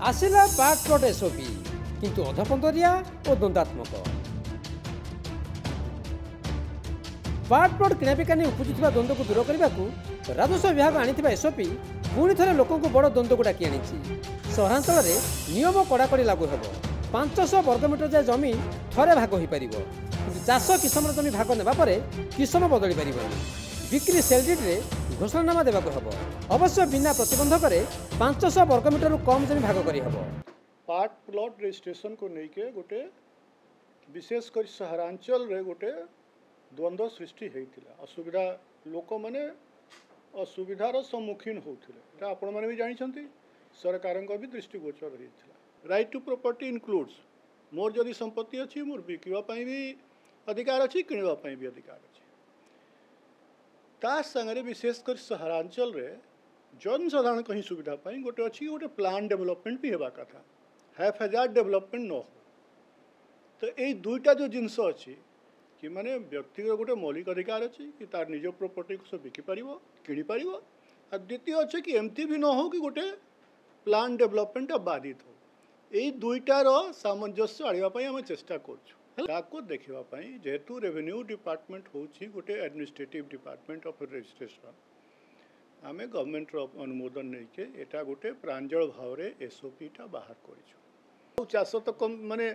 आसिला part plot SOP किंतु अधपंदरिया और द्वंद्वात्मक part plot किणाबिका नहीं उपजुवा द्वंद्व को दूर करने को राजस्व विभाग आनी एसओपी पुणी थे लोक बड़ द्वंद्व को डाकी आनी सहरांचल नियम कड़ाकड़ी लागू हे 500 वर्गमीटर जाए जमी थरे भाग हो पार चाष किसम जमी भाग नेबापर किसम बदली पार बिक्री सेल डीड रे घोषणानामा देवाक हबो अवश्य बिना प्रतिबंधक 500 वर्गमीटर कम जमी भाग करी हबो। पार्ट प्लॉट रजिस्ट्रेशन को लेके गोटे विशेषकर सहरांचल रे गोटे द्वंद्व सृष्टि होता असुविधा लोक मैंने असुविधार सम्मुखीन होते आपण मैंने भी जानते सरकार भी दृष्टिगोचर होता। राइट टू प्रॉपर्टी इनक्लूड्स मोर जदि संपत्ति अच्छी मोर बिकवाई भी अधिकार अच्छी किणवाई भी अधिकार अच्छी ता संगे विशेषकर सहरांचल रे जनसाधारण कहीं सुविधा पाई गोटे अच्छी गोटे प्लान डेवलपमेंट भी हेबा कथा हैफेजार्ड डेवलपमेंट न हो तो यही दुईटा जो जिनस अच्छी कि माने व्यक्तिगत गोटे मौलिक अधिकार अच्छी कि तार निज प्रॉपर्टी को सब बिकिपार किपर और द्वितीय अच्छे कि एमती भी न हो कि गोटे प्लान डेवलपमेंट बाधित हो यही दुईटार सामंजस्य आने आम चेष्टा कर देखापी जेहेतु रेवेन्यू डिपार्टमेंट हूँ गोटे एडमिनिस्ट्रेटिव डिपार्टमेंट ऑफ रजिस्ट्रेशन आम गवर्नमेंट अनुमोदन नहीं के एटा गोटे प्रांजल भाव में एसओपीटा बाहर कर चाष तो कम माने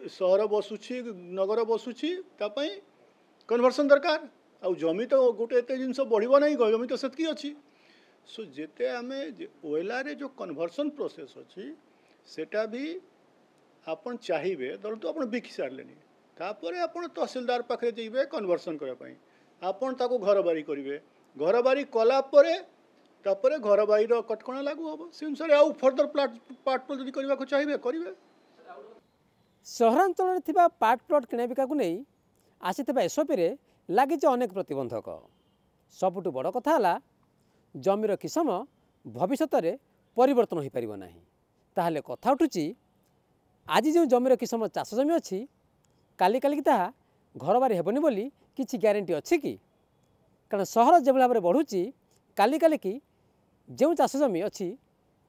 सहर बसुची नगर बसुची कन्वर्सन दरकार आ जमी तो गोटे एत जिन बढ़ ना जमी तो सेतकी अच्छी सो जिते आम ओएलआर रे जो कन्वर्सन प्रोसेस अच्छी सेटा भी आपन चाहिए धरतु तो आप बिकी सारे तापर आप तहसिलदार पाखे जाइए कन्वर्सन करने आपन ताको घर बारी करेंगे घर बारी कलापर तापर घर बारी कटकणा लागू हम से अनुसार आउ फर्दर पार्ट प्लॉट जब करने को चाहिए करेंगे। सहरांचल पार्ट प्लॉट किणाबिका को नहीं आसीथिबा एसओपी रे लगी अनेक प्रतिबंधक सबुठ बड़ कथा है जमीर किसम भविष्य में परिवर्तन हो पार ना ताहले कथा उठुची आज जो जमीर किसम चाष जमी अच्छी काली काली ताहा घर बारी हेबनी बोली किसी ग्यारंटी अच्छी कि कारण सहर जो भाव में बढ़ुची काली काली की जो चाष जमी अच्छी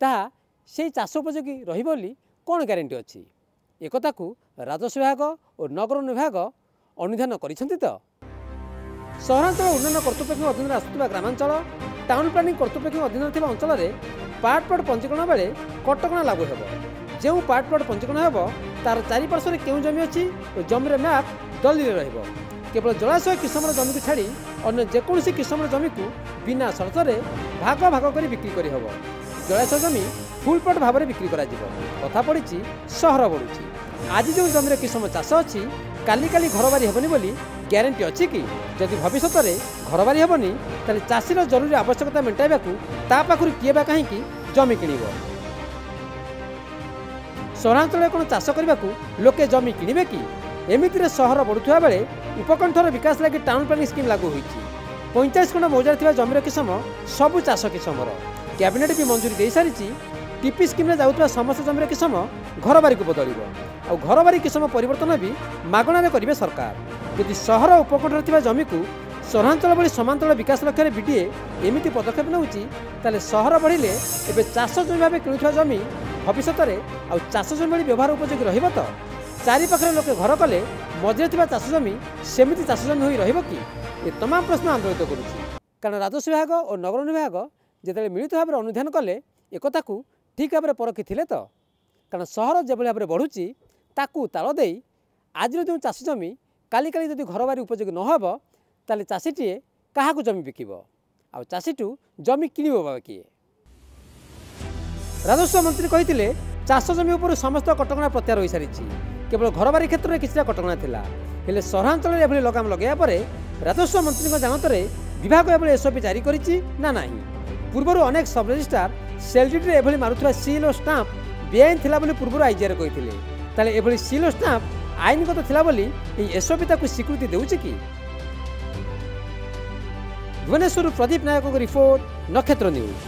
ताहा से चाष उपयोगी रही बोली कौन ग्यारंटी अच्छी एक को राजस्व विभाग और नगर विभाग अनुधान करिसेंति तो सहरांचल उन्नयन कर्तृपक्ष अधीन आसुवा ग्रामांचल टाउन प्लानिंग कर्तृपक्ष अधीन थिबा अंचल में पार्ट प्लॉट पंजीकरण बेले कटकणा लागू हेब जो पार्ट प्लॉट पंजीकरण हेब तार चारिपार्श्व क्यों जमी अच्छी और जमीर मैप दलील रहिबो केवल जलाशय किसम जमी को छाड़ी अन्य जेकोसी किसम जमी को बिना शर्त भाग भाग कर बिक्री कर हेब जलाशय जमी फुल प्लॉट भाव में बिक्री कथा पड़ी सहर बढ़ुची आज जो जमीर किसम चाष अच्छी काली काली घर बारी हेबनी बोली ग्यारंटी अच्छी कि जदि भविष्य में घर बारी हेबनी ताले चाषीर जरूरी आवश्यकता मेटाइबा पाखु किए बा कहीं जमी किणव सहरांचल कौन चाष करने को लोके जमी किणे कि एमती सहर बढ़ुवा बेले उपकंठर विकास लगी टाउन प्लानिंग स्कीम लागू होती 45 खंड मौजार जमीर किसम सबू चाष किसमर कैबिनेट भी मंजूरी दे सारी टीपी स्कीम जाऊा समस्त जमीर किसम घर बारी को बदल और घर बारी किसम परिवर्तन भी मागणार करेंगे सरकार यदि सहर उपकंठर जमी को सहरांचल भली समांतल विकास लक्ष्य बीडीए एमती पदक्षेप नौची सहर बढ़िले एवं चाष जमी भाव किणुवा जमी भविष्य में आउ चाष जमी व्यवहार उपयोगी रही तो चारिपाखे लोके घर कले मझे चाष जमी सेमती चाष जमी हो रही ये तमाम प्रश्न आंदोलित करुच्ची कारण राजस्व विभाग और नगर विभाग जिते मिलित भाव में अनुधान कले एक ठीक भाव में परखी थे तो कारण सहर जो भाव में बढ़ुची ताकू ताल दे आज जो चाष जमी काली काली जब घर बारी उपयोगी नहब ताले चाषीटीए क्या जमी बिकिब आ चाषीटू जमी किणव किए। राजस्व मंत्री कहते चाष जमी उपर समस्त कटकणा प्रत्याहार हो सारी केवल घर बारी क्षेत्र में किसी कटकणा थिला हेले सहरांचल एभली लगाम लगाया पर राजस्व मंत्री जानत विभाग एभली एसओपी जारी करिछि ना नाही पूर्व अनेक सब रजिस्ट्रार सेल डीड रे एभली मारुथुवा सील और स्टाम्प बेआईन थिला बोली पूर्व आईजीआर कहिथिले ताले एभली सील और स्टाम्प आईनगत थिला बोली एई एसओपी ताकू स्वीकृति देउछि कि। भुवनेश्वर प्रदीप नायक रिपोर्ट नक्षत्र न्यूज।